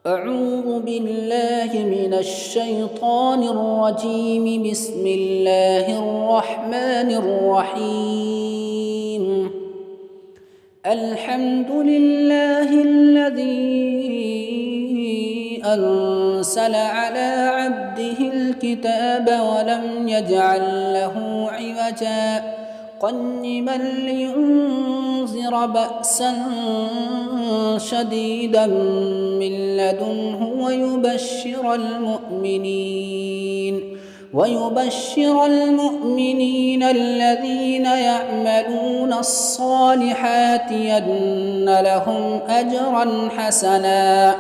أعوذ بالله من الشيطان الرجيم. بسم الله الرحمن الرحيم. الحمد لله الذي أنزل على عبده الكتاب ولم يجعل له عوجا قيما لينذر بأسا شديدا من لدنه ويبشر المؤمنين الذين يعملون الصالحات أن لهم أجرا حسنا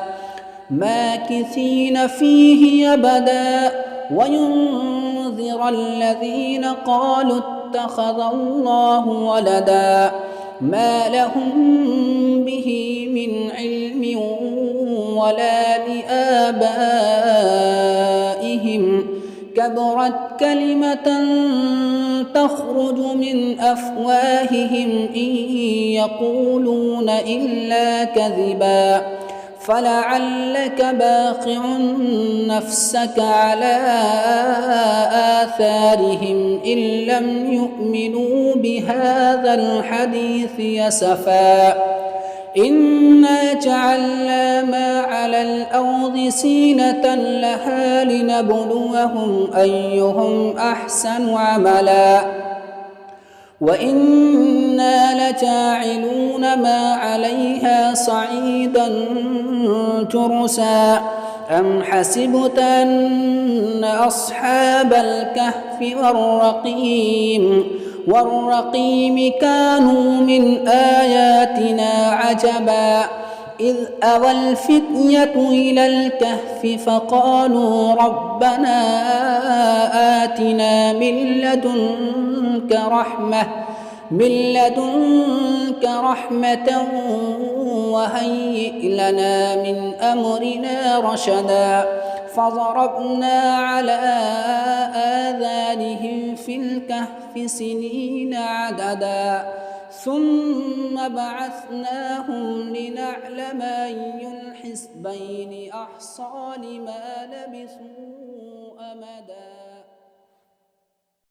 ماكثين فيه أبدا وينذر الذين قالوا اتخذ الله ولدا ما لهم به من علم ولا لآبائهم كبرت كلمة تخرج من أفواههم إن يقولون إلا كذبا فلعلك باخع نفسك على آثارهم إن لم يؤمنوا بهذا الحديث يسفا إنا جعلنا ما على الأرض زينة لها لنبلوهم أيهم أحسن عملا وإنا لجاعلون ما عليها صعيدا جرزا أم حسبت أن أصحاب الكهف والرقيم كانوا من آياتنا عجبا إذ أوى الفتية إلى الكهف فقالوا ربنا آتنا من لدنك رحمة وهيئ لنا من أمرنا رشدا فضربنا على آذانهم في الكهف سنين عددا ثم بعثناهم لنعلم أي الحزبين أحصى لما لبثوا أمدا.